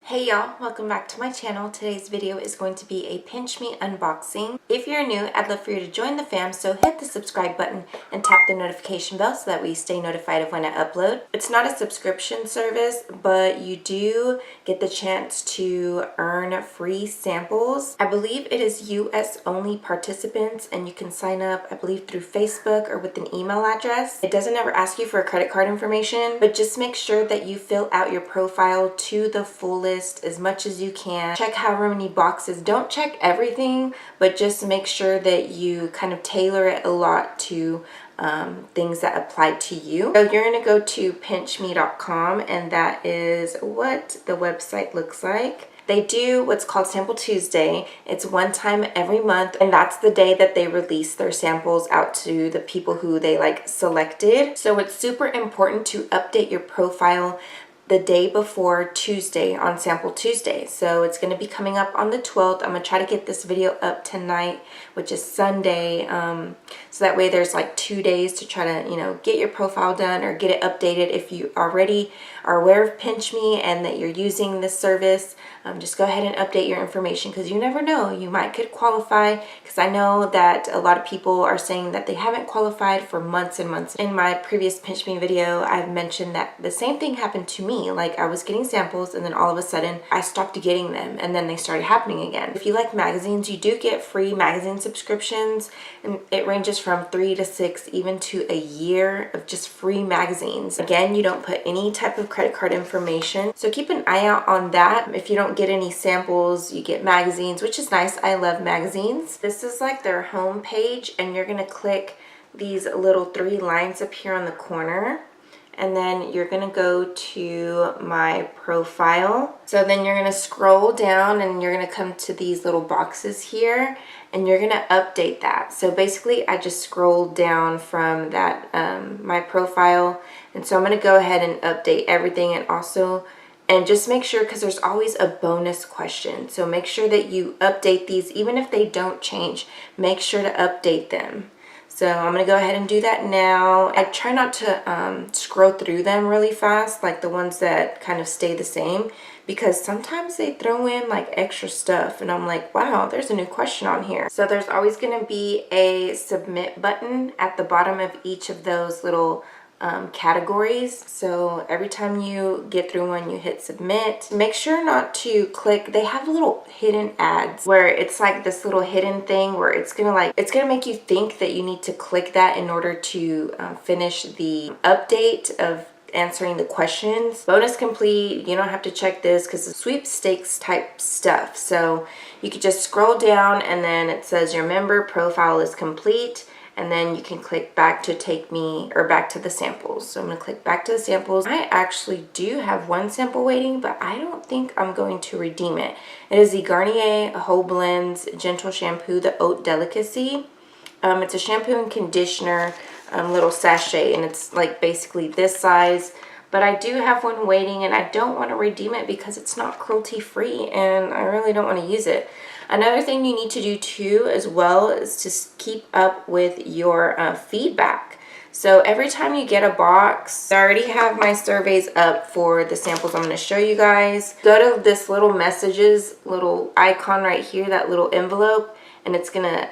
Hey y'all, welcome back to my channel. Today's video is going to be a Pinch Me unboxing. If you're new, I'd love for you to join the fam, so hit the subscribe button and tap the notification bell so that way you stay notified of when I upload. It's not a subscription service, but you do get the chance to earn free samples. I believe it is US only participants, and you can sign up, I believe, through Facebook or with an email address. It doesn't ever ask you for credit card information, but just make sure that you fill out your profile to the fullest as much as you can. Check however many boxes. Don't check everything, but just make sure that you kind of tailor it a lot to things that apply to you. So you're going to go to pinchme.com, and that is what the website looks like. They do what's called Sample Tuesday. It's one time every month, and that's the day that they release their samples out to the people who they selected. So it's super important to update your profile the day before Tuesday on Sample Tuesday. So it's going to be coming up on the 12th. I'm going to try to get this video up tonight, which is Sunday. So that way there's 2 days to try to, get your profile done or get it updated. If you already are aware of Pinch Me and that you're using this service, just go ahead and update your information, because you never know, you might could qualify, because I know that a lot of people are saying that they haven't qualified for months and months. In my previous Pinch Me video, I've mentioned that the same thing happened to me. I was getting samples, and then all of a sudden I stopped getting them, and then they started happening again. If you like magazines, you do get free magazine subscriptions, and it ranges from 3 to 6, even to a year of just free magazines. Again, you don't put any type of credit card information, so keep an eye out on that. If you don't get any samples, you get magazines, which is nice. I love magazines. This is their home page, and you're gonna click these little 3 lines up here on the corner, and then you're gonna go to my profile. So then you're gonna scroll down, and you're gonna come to these little boxes here, and you're gonna update that. So basically I just scrolled down from that my profile, and so I'm gonna go ahead and update everything. And just make sure, because there's always a bonus question, so make sure that you update these. Even if they don't change, make sure to update them. So I'm going to go ahead and do that now. I try not to scroll through them really fast, like the ones that kind of stay the same, because sometimes they throw in extra stuff, and I'm like, wow, there's a new question on here. So there's always going to be a submit button at the bottom of each of those little categories. So every time you get through one, you hit submit. Make sure not to click. They have little hidden ads where it's this little hidden thing where it's gonna make you think that you need to click that in order to finish the update of answering the questions. Bonus complete, you don't have to check this because it's sweepstakes type stuff. So you could just scroll down, and then it says your member profile is complete, and then you can click back to take me, or back to the samples. So I'm going to click back to the samples. I actually do have one sample waiting, but I don't think I'm going to redeem it. It is the Garnier Whole Blends Gentle Shampoo, the Oat Delicacy. It's a shampoo and conditioner little sachet, and it's basically this size. But I do have one waiting, and I don't want to redeem it because it's not cruelty free, and I really don't want to use it. Another thing you need to do too as well is to keep up with your feedback. So every time you get a box, I already have my surveys up for the samples I'm going to show you guys. Go to this little messages, little icon right here, that little envelope, and it's going to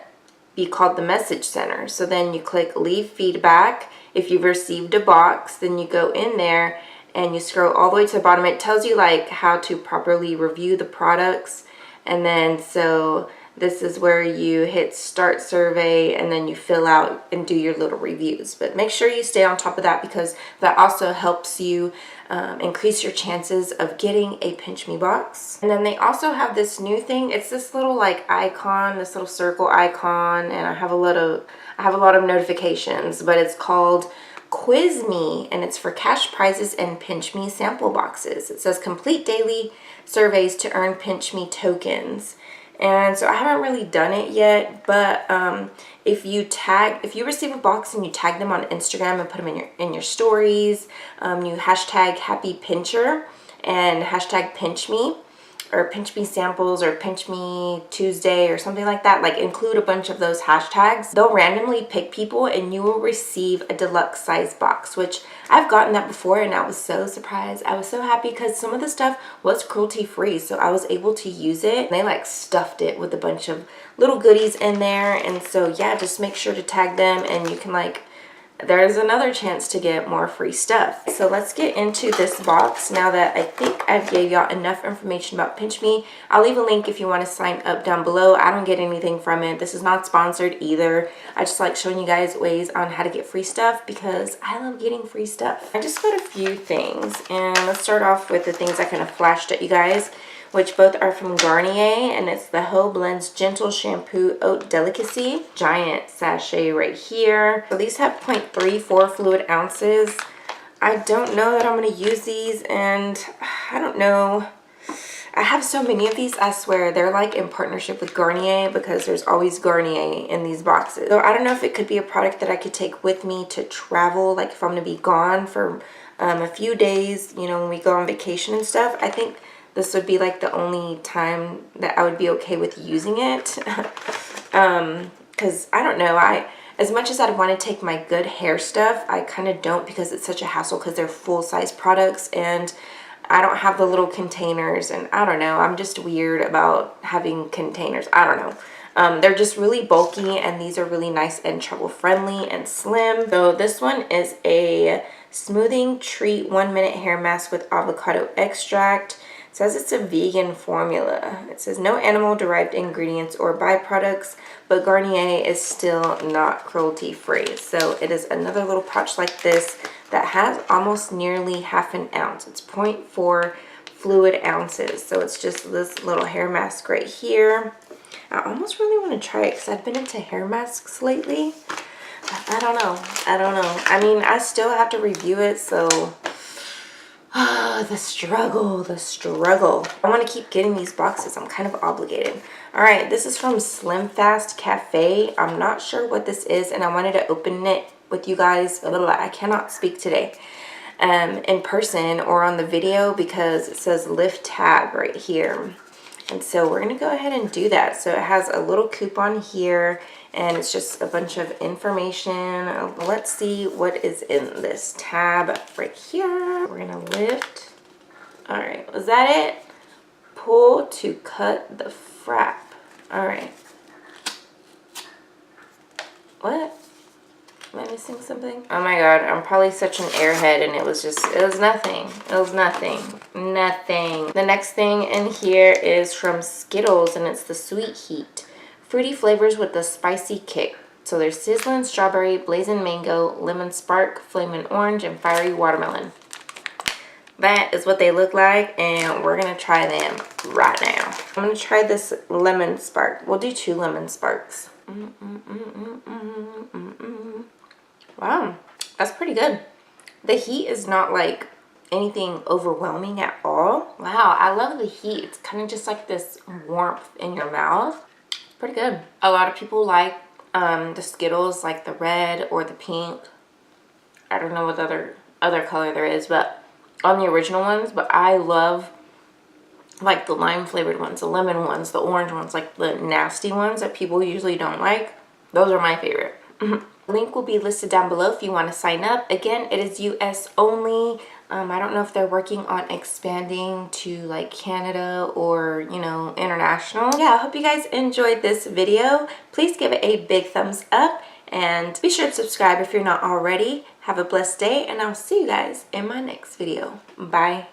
be called the message center. So then you click leave feedback. If you've received a box, then you go in there and you scroll all the way to the bottom. It tells you how to properly review the products. And then so this is where you hit start survey, and then you fill out and do your little reviews. But make sure you stay on top of that, because that also helps you increase your chances of getting a Pinch Me box. And then they also have this new thing. It's this little icon, this little circle icon, and I have a lot of notifications, but it's called Quiz Me, and it's for cash prizes and Pinch Me sample boxes. It says complete daily surveys to earn Pinch Me tokens. And so I haven't really done it yet, but if you receive a box and you tag them on Instagram and put them in your stories, you hashtag happy pincher and hashtag pinch me, or pinch me samples or pinch me Tuesday or something like that, like include a bunch of those hashtags, they'll randomly pick people and you will receive a deluxe size box, which I've gotten that before and I was so surprised. I was so happy because some of the stuff was cruelty free, so I was able to use it. They like stuffed it with a bunch of little goodies in there, and so yeah, just make sure to tag them and you can like, there's another chance to get more free stuff. So let's get into this box now that I think I've gave y'all enough information about Pinch Me. I'll leave a link if you want to sign up down below. I don't get anything from it. This is not sponsored either. I just like showing you guys ways on how to get free stuff because I love getting free stuff. I just got a few things, and let's start off with the things I kind of flashed at you guys, which both are from Garnier, and it's the Ho Blends Gentle Shampoo Oat Delicacy. Giant sachet right here. So these have 0.34 fluid ounces. I don't know that I'm going to use these, and I don't know. I have so many of these, I swear. They're like in partnership with Garnier because there's always Garnier in these boxes. So I don't know if it could be a product that I could take with me to travel, like if I'm going to be gone for a few days, you know, when we go on vacation and stuff. I think this would be like the only time that I would be okay with using it. Because I don't know, as much as I'd want to take my good hair stuff, I kind of don't because it's such a hassle because they're full-size products and I don't have the little containers, and I don't know, I'm just weird about having containers. I don't know. They're just really bulky, and these are really nice and travel friendly and slim. So this one is a smoothing treat 1-minute hair mask with avocado extract. It says it's a vegan formula. It says no animal derived ingredients or byproducts, but Garnier is still not cruelty free. So it is another little pouch like this that has almost nearly half an ounce. It's 0.4 fluid ounces. So it's just this little hair mask right here. I almost really want to try it because I've been into hair masks lately. I don't know. I don't know. I mean, I still have to review it, so the struggle, the struggle. I want to keep getting these boxes. I'm kind of obligated. All right, this is from Slim Fast Cafe. I'm not sure what this is, and I wanted to open it with you guys. I cannot speak today in person or on the video because it says lift tab right here. And so we're going to go ahead and do that. So it has a little coupon here, and it's just a bunch of information. Let's see what is in this tab right here. We're going to lift. All right, was that it? Pull to cut the frap. All right. What? Am I missing something? Oh my god, I'm probably such an airhead, and it was nothing. It was nothing. Nothing. The next thing in here is from Skittles, and it's the Sweet Heat. Fruity flavors with the spicy kick. So there's sizzling strawberry, blazing mango, lemon spark, flaming orange, and fiery watermelon. That is what they look like, and we're gonna try them right now. I'm gonna try this lemon spark. We'll do 2 lemon sparks. Wow, that's pretty good. The heat is not like anything overwhelming at all. Wow, I love the heat. It's kind of just like this warmth in your mouth. Pretty good. A lot of people like the Skittles, like the red or the pink. I don't know what other color there is, but on the original ones. But I love like the lime flavored ones, the lemon ones, the orange ones, like the nasty ones that people usually don't like. Those are my favorite. Link will be listed down below if you want to sign up. Again, it is US only. I don't know if they're working on expanding to like Canada or, you know, international. Yeah, I hope you guys enjoyed this video. Please give it a big thumbs up and be sure to subscribe if you're not already. Have a blessed day, and I'll see you guys in my next video. Bye.